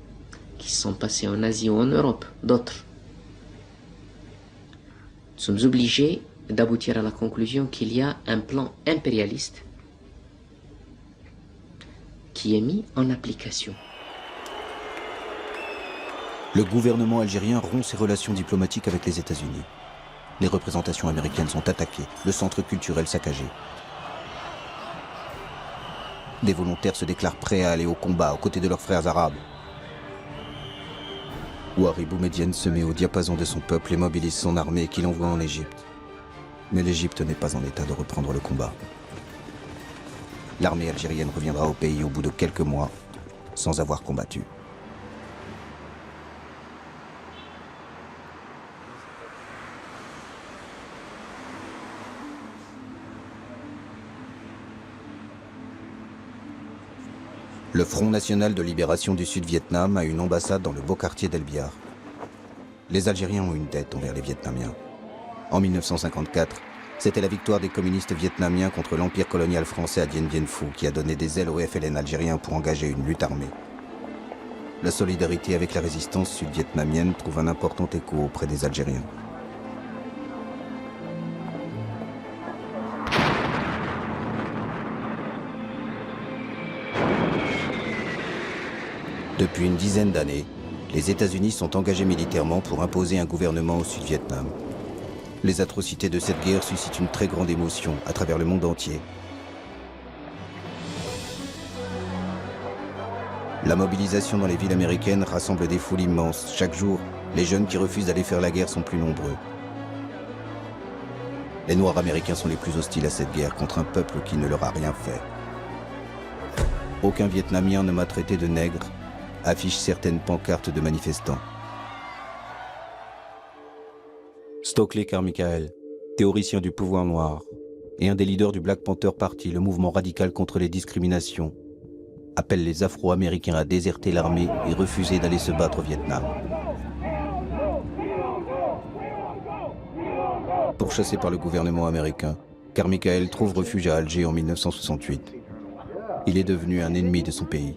qui sont passés en Asie ou en Europe, d'autres, nous sommes obligés d'aboutir à la conclusion qu'il y a un plan impérialiste qui est mis en application. Le gouvernement algérien rompt ses relations diplomatiques avec les États-Unis. Les représentations américaines sont attaquées, le centre culturel saccagé. Des volontaires se déclarent prêts à aller au combat aux côtés de leurs frères arabes. Ouari Boumedienne se met au diapason de son peuple et mobilise son armée qu'il envoie en Égypte. Mais l'Égypte n'est pas en état de reprendre le combat. L'armée algérienne reviendra au pays au bout de quelques mois, sans avoir combattu. Le Front national de libération du Sud-Vietnam a une ambassade dans le beau quartier d'El Biar. Les Algériens ont une dette envers les Vietnamiens. En 1954, c'était la victoire des communistes vietnamiens contre l'empire colonial français à Dien Bien Phu qui a donné des ailes au FLN algérien pour engager une lutte armée. La solidarité avec la résistance sud-vietnamienne trouve un important écho auprès des Algériens. Depuis une dizaine d'années, les États-Unis sont engagés militairement pour imposer un gouvernement au Sud-Vietnam. Les atrocités de cette guerre suscitent une très grande émotion à travers le monde entier. La mobilisation dans les villes américaines rassemble des foules immenses. Chaque jour, les jeunes qui refusent d'aller faire la guerre sont plus nombreux. Les Noirs américains sont les plus hostiles à cette guerre contre un peuple qui ne leur a rien fait. Aucun Vietnamien ne m'a traité de nègre, affiche certaines pancartes de manifestants. Stokely Carmichael, théoricien du pouvoir noir, et un des leaders du Black Panther Party, le mouvement radical contre les discriminations, appelle les Afro-Américains à déserter l'armée et refuser d'aller se battre au Vietnam. Pourchassé par le gouvernement américain, Carmichael trouve refuge à Alger en 1968. Il est devenu un ennemi de son pays.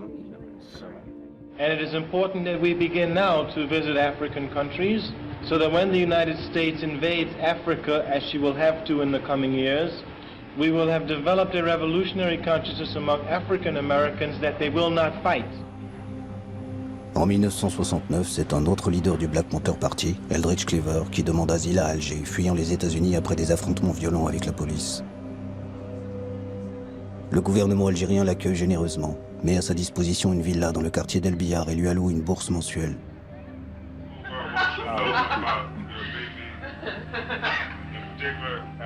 And it is important that we begin now to visit African countries so that when the United States invades Africa, as she will have to in the coming years, we will have developed a revolutionary consciousness among African Americans that they will not fight. En 1969, c'est un autre leader du Black Panther Party, Eldridge Cleaver, qui demande asile à Alger, fuyant les États-Unis après des affrontements violents avec la police. Le gouvernement algérien l'accueille généreusement, met à sa disposition une villa dans le quartier d'El Biar et lui alloue une bourse mensuelle.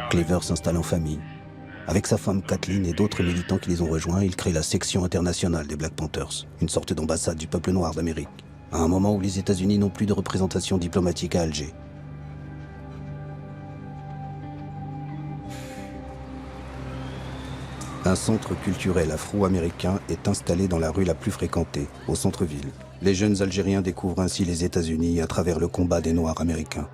Cleaver s'installe en famille. Avec sa femme Kathleen et d'autres militants qui les ont rejoints, il crée la section internationale des Black Panthers, une sorte d'ambassade du peuple noir d'Amérique, à un moment où les États-Unis n'ont plus de représentation diplomatique à Alger. Un centre culturel afro-américain est installé dans la rue la plus fréquentée, au centre-ville. Les jeunes Algériens découvrent ainsi les États-Unis à travers le combat des Noirs américains.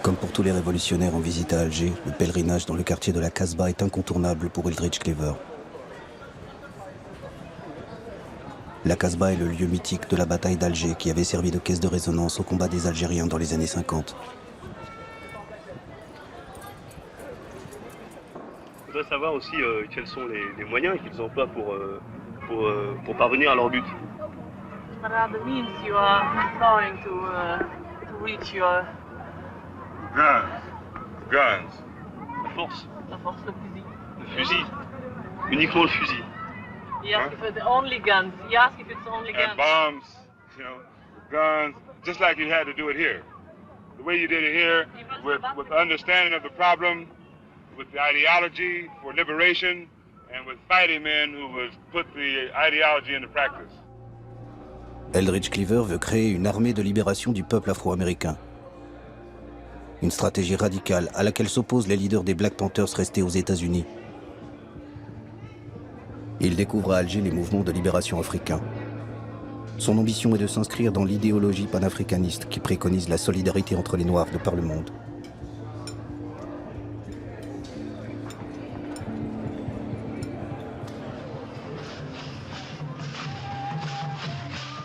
Comme pour tous les révolutionnaires en visite à Alger, le pèlerinage dans le quartier de la Casbah est incontournable pour Eldridge Cleaver. La Casbah est le lieu mythique de la bataille d'Alger qui avait servi de caisse de résonance au combat des Algériens dans les années 50. Je voudrais savoir aussi quels sont les moyens qu'ils emploient pour parvenir à leur but. What are the means you are employing to reach your... Guns. La force. La force, le fusil. Le fusil. Uniquement le fusil. He asked if it's the only guns. He asked if it's the only guns. And bombs, you know, guns, just like you had to do it here. The way you did it here, with understanding of the problem, with the ideology for liberation, and with fighting men who would put the ideology into practice. Eldridge Cleaver veut créer une armée de libération du peuple afro-américain. Une stratégie radicale à laquelle s'opposent les leaders des Black Panthers restés aux États-Unis. Il découvre à Alger les mouvements de libération africains. Son ambition est de s'inscrire dans l'idéologie panafricaniste qui préconise la solidarité entre les Noirs de par le monde.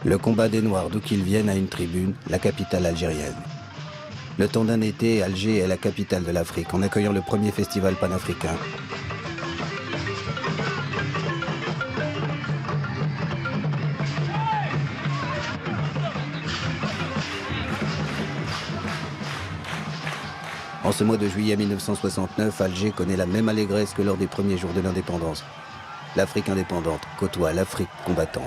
Le combat des Noirs, d'où qu'ils viennent, a une tribune, la capitale algérienne. Le temps d'un été, Alger est la capitale de l'Afrique, en accueillant le premier festival panafricain. En ce mois de juillet 1969, Alger connaît la même allégresse que lors des premiers jours de l'indépendance. L'Afrique indépendante côtoie l'Afrique combattante.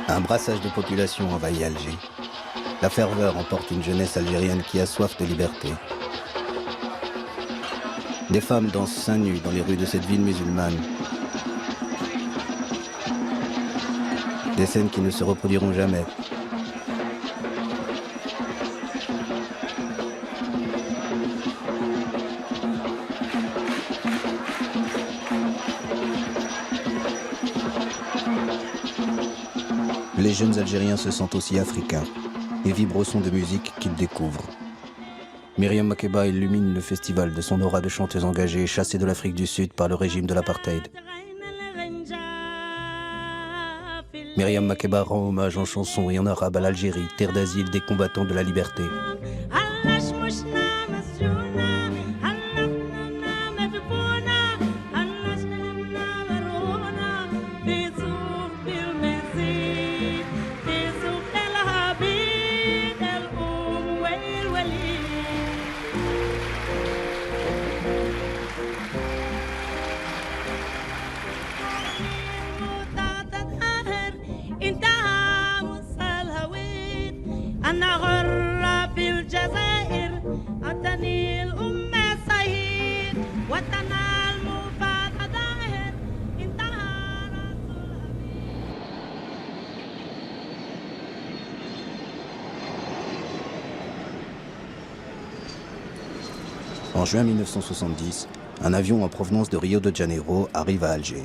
Un brassage de population envahit Alger. La ferveur emporte une jeunesse algérienne qui a soif de liberté. Des femmes dansent seins nus dans les rues de cette ville musulmane. Des scènes qui ne se reproduiront jamais. Les jeunes Algériens se sentent aussi africains et vibrent au son de musique qu'ils découvrent. Myriam Makeba illumine le festival de son aura de chanteuse engagée, chassée de l'Afrique du Sud par le régime de l'apartheid. Myriam Makeba rend hommage en chanson et en arabe à l'Algérie, terre d'asile des combattants de la liberté. En juin 1970, un avion en provenance de Rio de Janeiro arrive à Alger.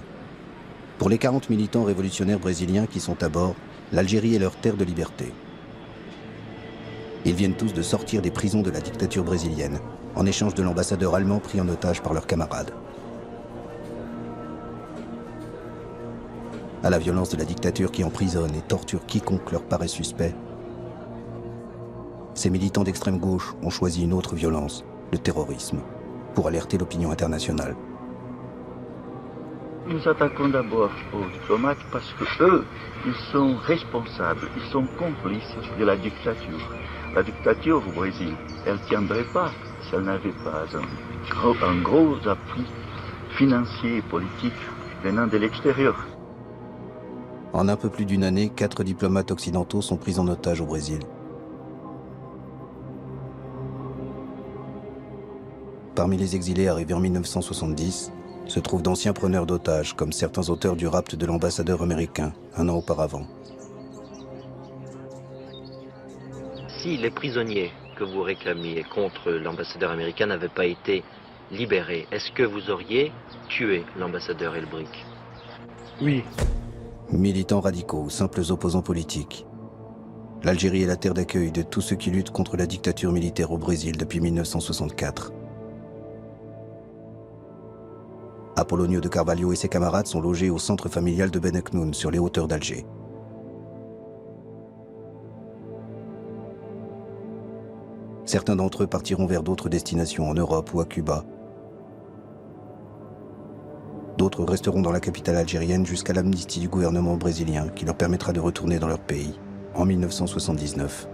Pour les 40 militants révolutionnaires brésiliens qui sont à bord, l'Algérie est leur terre de liberté. Ils viennent tous de sortir des prisons de la dictature brésilienne, en échange de l'ambassadeur allemand pris en otage par leurs camarades. À la violence de la dictature qui emprisonne et torture quiconque leur paraît suspect, ces militants d'extrême gauche ont choisi une autre violence, le terrorisme, pour alerter l'opinion internationale. Nous attaquons d'abord aux diplomates parce que eux, ils sont responsables, ils sont complices de la dictature. La dictature au Brésil, elle ne tiendrait pas si elle n'avait pas un gros appui financier et politique venant de l'extérieur. En un peu plus d'une année, 4 diplomates occidentaux sont pris en otage au Brésil. Parmi les exilés arrivés en 1970, se trouvent d'anciens preneurs d'otages, comme certains auteurs du rapt de l'ambassadeur américain, un an auparavant. Si les prisonniers que vous réclamiez contre l'ambassadeur américain n'avaient pas été libérés, est-ce que vous auriez tué l'ambassadeur Elbrick? Oui. Militants radicaux ou simples opposants politiques. L'Algérie est la terre d'accueil de tous ceux qui luttent contre la dictature militaire au Brésil depuis 1964. Apollonio de Carvalho et ses camarades sont logés au centre familial de Beneknoun, sur les hauteurs d'Alger. Certains d'entre eux partiront vers d'autres destinations, en Europe ou à Cuba. D'autres resteront dans la capitale algérienne jusqu'à l'amnistie du gouvernement brésilien, qui leur permettra de retourner dans leur pays, en 1979.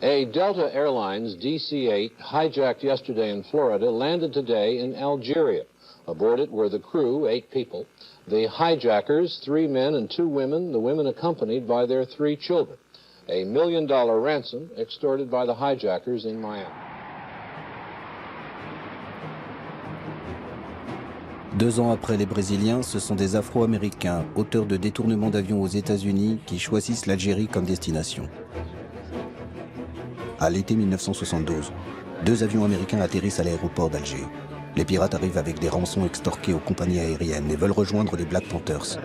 A Delta Airlines DC-8 hijacked yesterday in Florida landed today in Algeria. Aboard it were the crew, 8 people, the hijackers, 3 men and 2 women, the women accompanied by their 3 children. A $1 million ransom extorted by the hijackers in Miami. 2 ans après les Brésiliens, ce sont des Afro-Américains, auteurs de détournements d'avions aux États-Unis, qui choisissent l'Algérie comme destination. À l'été 1972, 2 avions américains atterrissent à l'aéroport d'Alger. Les pirates arrivent avec des rançons extorquées aux compagnies aériennes et veulent rejoindre les Black Panthers.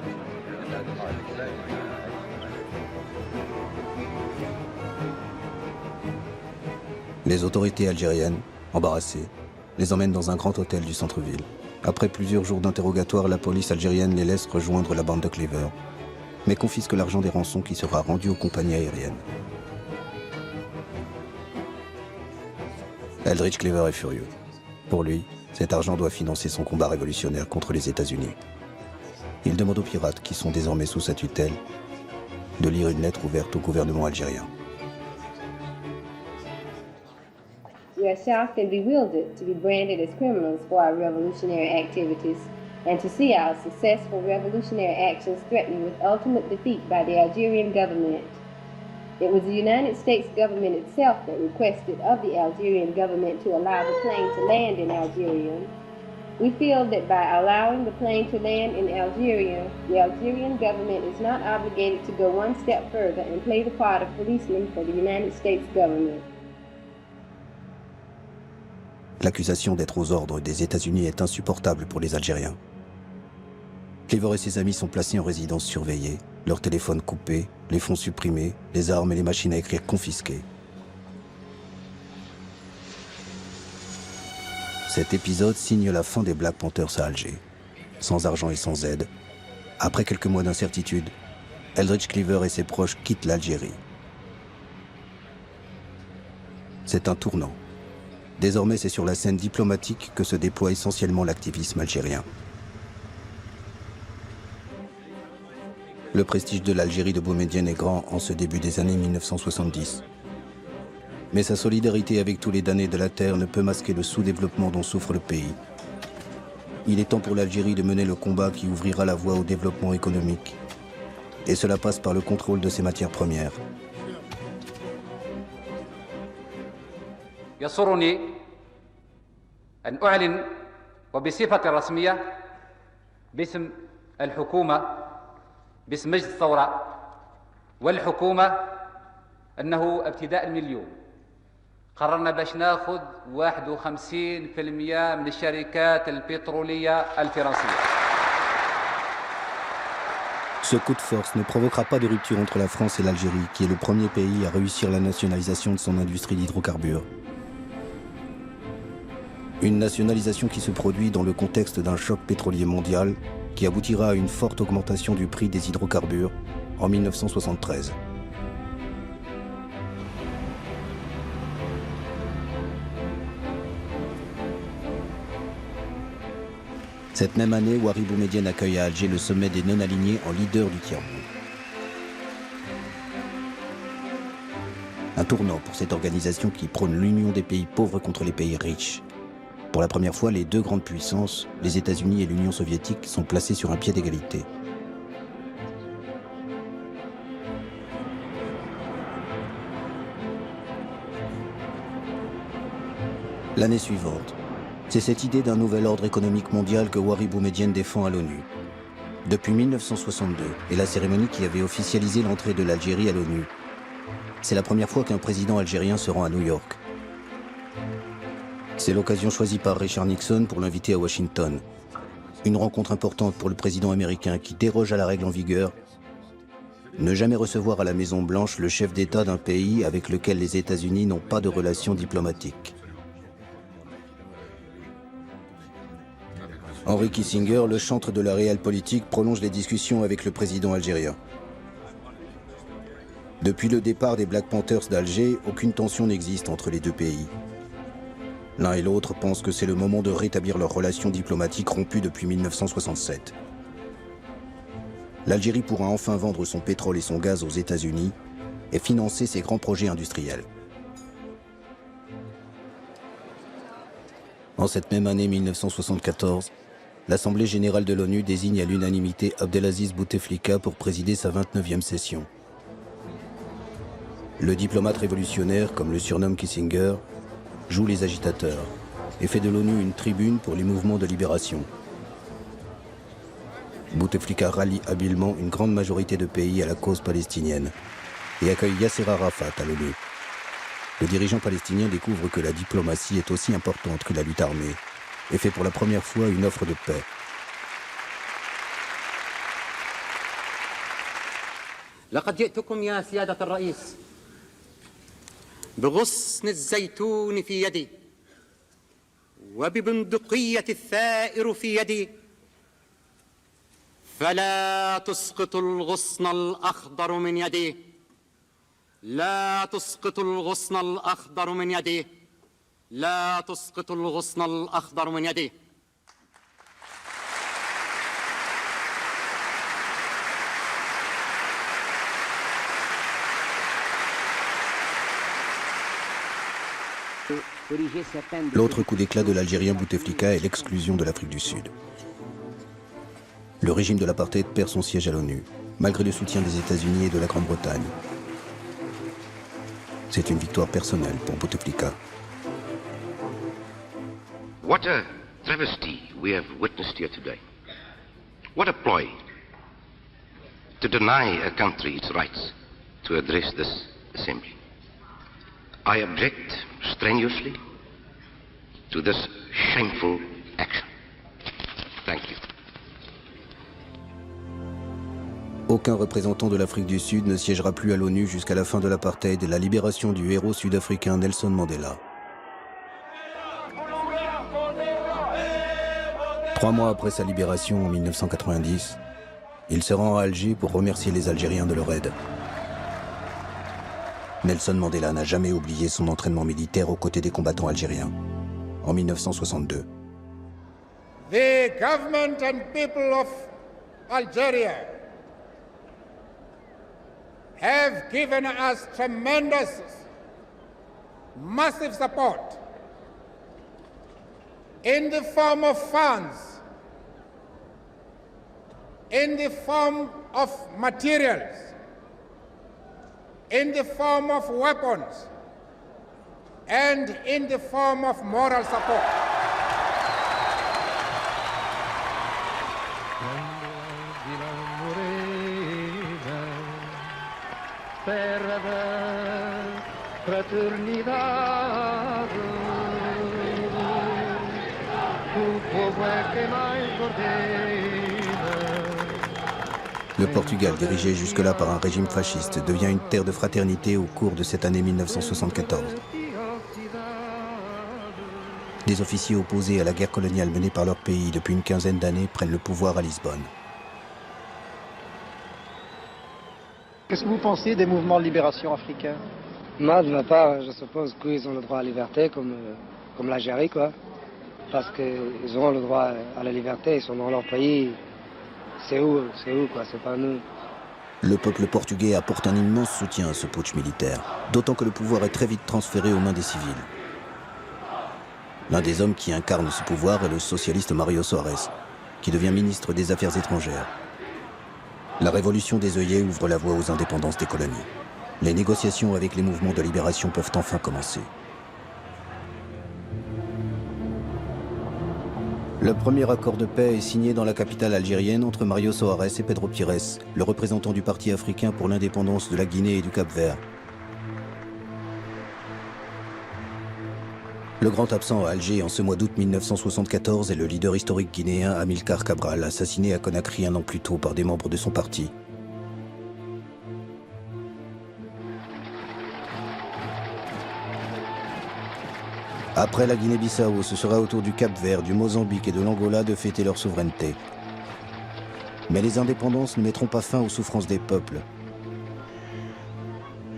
Les autorités algériennes, embarrassées, les emmènent dans un grand hôtel du centre-ville. Après plusieurs jours d'interrogatoire, la police algérienne les laisse rejoindre la bande de Cleaver, mais confisque l'argent des rançons qui sera rendu aux compagnies aériennes. Eldridge Cleaver est furieux. Pour lui, cet argent doit financer son combat révolutionnaire contre les États-Unis. Il demande aux pirates, qui sont désormais sous sa tutelle, de lire une lettre ouverte au gouvernement algérien. We are shocked and bewildered to be branded as criminals for our revolutionary activities and to see our successful revolutionary actions threatened with ultimate defeat by the Algerian government. It was the United States government itself that requested of the Algerian government to allow the plane to land in Algeria. We feel that by allowing the plane to land in Algeria, the Algerian government is not obligated to go one step further and play the part of policeman for the United States government. L'accusation d'être aux ordres des États-Unis est insupportable pour les Algériens. Cleaver et ses amis sont placés en résidence surveillée, leurs téléphones coupés, les fonds supprimés, les armes et les machines à écrire confisquées. Cet épisode signe la fin des Black Panthers à Alger. Sans argent et sans aide, après quelques mois d'incertitude, Eldridge Cleaver et ses proches quittent l'Algérie. C'est un tournant. Désormais, c'est sur la scène diplomatique que se déploie essentiellement l'activisme algérien. Le prestige de l'Algérie de Boumedienne est grand en ce début des années 1970. Mais sa solidarité avec tous les damnés de la terre ne peut masquer le sous-développement dont souffre le pays. Il est temps pour l'Algérie de mener le combat qui ouvrira la voie au développement économique. Et cela passe par le contrôle de ses matières premières. يسرني أن أعلن وبصفة رسمية باسم الحكومة باسم مجلس الثورة والحكومة أنه ابتداء من اليوم قررنا باش ناخذ 51% من الشركات البترولية الفرنسية. Ce coup de force ne provoquera pas de rupture entre la France et l'Algérie, qui est le premier pays à réussir la nationalisation de son industrie d'hydrocarbures. Une nationalisation qui se produit dans le contexte d'un choc pétrolier mondial qui aboutira à une forte augmentation du prix des hydrocarbures en 1973. Cette même année, Houari Boumedienne accueille à Alger le sommet des non-alignés en leader du tiers-monde. Un tournant pour cette organisation qui prône l'union des pays pauvres contre les pays riches. Pour la première fois, les deux grandes puissances, les États-Unis et l'Union soviétique, sont placés sur un pied d'égalité. L'année suivante, c'est cette idée d'un nouvel ordre économique mondial que Houari Boumedienne défend à l'ONU. Depuis 1962 et la cérémonie qui avait officialisé l'entrée de l'Algérie à l'ONU, c'est la première fois qu'un président algérien se rend à New York. C'est l'occasion choisie par Richard Nixon pour l'inviter à Washington. Une rencontre importante pour le président américain qui déroge à la règle en vigueur: ne jamais recevoir à la Maison-Blanche le chef d'État d'un pays avec lequel les États-Unis n'ont pas de relations diplomatiques. Henry Kissinger, le chantre de la réelle politique, prolonge les discussions avec le président algérien. Depuis le départ des Black Panthers d'Alger, aucune tension n'existe entre les deux pays. L'un et l'autre pensent que c'est le moment de rétablir leurs relations diplomatiques rompues depuis 1967. L'Algérie pourra enfin vendre son pétrole et son gaz aux États-Unis et financer ses grands projets industriels. En cette même année 1974, l'Assemblée générale de l'ONU désigne à l'unanimité Abdelaziz Bouteflika pour présider sa 29e session. Le diplomate révolutionnaire, comme le surnomme Kissinger, joue les agitateurs et fait de l'ONU une tribune pour les mouvements de libération. Bouteflika rallie habilement une grande majorité de pays à la cause palestinienne et accueille Yasser Arafat à l'ONU. Le dirigeant palestinien découvre que la diplomatie est aussi importante que la lutte armée et fait pour la première fois une offre de paix. لقد جئتكم يا سيادة الرئيس بغصن الزيتون في يدي وببندقية الثائر في يدي فلا تسقط الغصن الأخضر من يدي لا تسقط الغصن الأخضر من يدي لا تسقط الغصن الأخضر من يدي. L'autre coup d'éclat de l'Algérien Bouteflika est l'exclusion de l'Afrique du Sud. Le régime de l'apartheid perd son siège à l'ONU, malgré le soutien des États-Unis et de la Grande-Bretagne. C'est une victoire personnelle pour Bouteflika. What a travesty we have witnessed here today. What a ploy to deny a country its rights to address this assembly. I object strenuously to this shameful action. Thank you. Aucun représentant de l'Afrique du Sud ne siégera plus à l'ONU jusqu'à la fin de l'apartheid et la libération du héros sud-africain Nelson Mandela. 3 mois après sa libération en 1990, il se rend à Alger pour remercier les Algériens de leur aide. Nelson Mandela n'a jamais oublié son entraînement militaire aux côtés des combattants algériens. En 1962. The government and people of Algeria have given us tremendous, massive support in the form of funds, in the form of materials, in the form of weapons, and in the form of moral support. Le Portugal, dirigé jusque-là par un régime fasciste, devient une terre de fraternité au cours de cette année 1974. Des officiers opposés à la guerre coloniale menée par leur pays depuis une quinzaine d'années prennent le pouvoir à Lisbonne. Qu'est-ce que vous pensez des mouvements de libération africains? Moi, de ma part, je suppose qu'ils ont le droit à la liberté, comme l'Algérie, quoi. Parce qu'ils auront le droit à la liberté, ils sont dans leur pays. C'est où, quoi, c'est pas nous. Le peuple portugais apporte un immense soutien à ce putsch militaire, d'autant que le pouvoir est très vite transféré aux mains des civils. L'un des hommes qui incarne ce pouvoir est le socialiste Mário Soares, qui devient ministre des Affaires étrangères. La révolution des œillets ouvre la voie aux indépendances des colonies. Les négociations avec les mouvements de libération peuvent enfin commencer. Le premier accord de paix est signé dans la capitale algérienne entre Mário Soares et Pedro Pires, le représentant du Parti africain pour l'indépendance de la Guinée et du Cap-Vert. Le grand absent à Alger en ce mois d'août 1974 est le leader historique guinéen Amilcar Cabral, assassiné à Conakry 1 an plus tôt par des membres de son parti. Après la Guinée-Bissau, ce sera au tour du Cap-Vert, du Mozambique et de l'Angola de fêter leur souveraineté. Mais les indépendances ne mettront pas fin aux souffrances des peuples.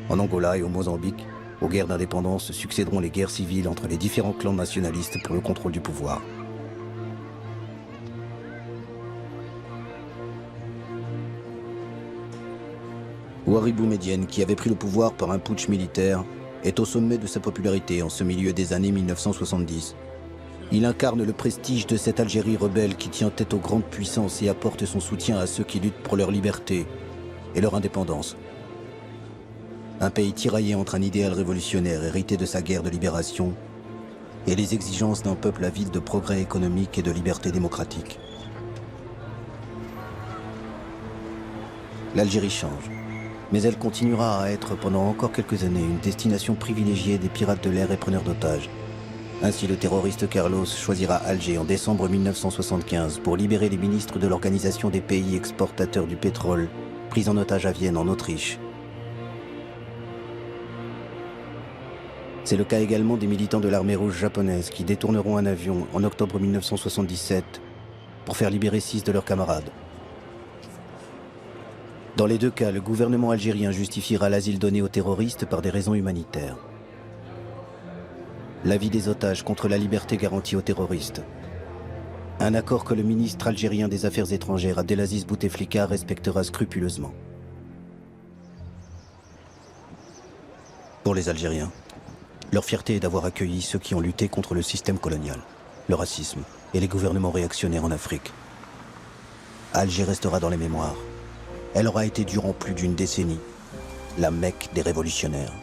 En Angola et au Mozambique, aux guerres d'indépendance succéderont les guerres civiles entre les différents clans nationalistes pour le contrôle du pouvoir. Ouari Boumedienne, qui avait pris le pouvoir par un putsch militaire, est au sommet de sa popularité en ce milieu des années 1970. Il incarne le prestige de cette Algérie rebelle qui tient tête aux grandes puissances et apporte son soutien à ceux qui luttent pour leur liberté et leur indépendance. Un pays tiraillé entre un idéal révolutionnaire hérité de sa guerre de libération et les exigences d'un peuple avide de progrès économique et de liberté démocratique. L'Algérie change, mais elle continuera à être pendant encore quelques années une destination privilégiée des pirates de l'air et preneurs d'otages. Ainsi, le terroriste Carlos choisira Alger en décembre 1975 pour libérer les ministres de l'Organisation des pays exportateurs du pétrole, pris en otage à Vienne en Autriche. C'est le cas également des militants de l'armée rouge japonaise qui détourneront un avion en octobre 1977 pour faire libérer 6 de leurs camarades. Dans les deux cas, le gouvernement algérien justifiera l'asile donné aux terroristes par des raisons humanitaires. La vie des otages contre la liberté garantie aux terroristes. Un accord que le ministre algérien des Affaires étrangères Abdelaziz Bouteflika respectera scrupuleusement. Pour les Algériens, leur fierté est d'avoir accueilli ceux qui ont lutté contre le système colonial, le racisme et les gouvernements réactionnaires en Afrique. Alger restera dans les mémoires. Elle aura été durant plus d'une décennie la Mecque des révolutionnaires.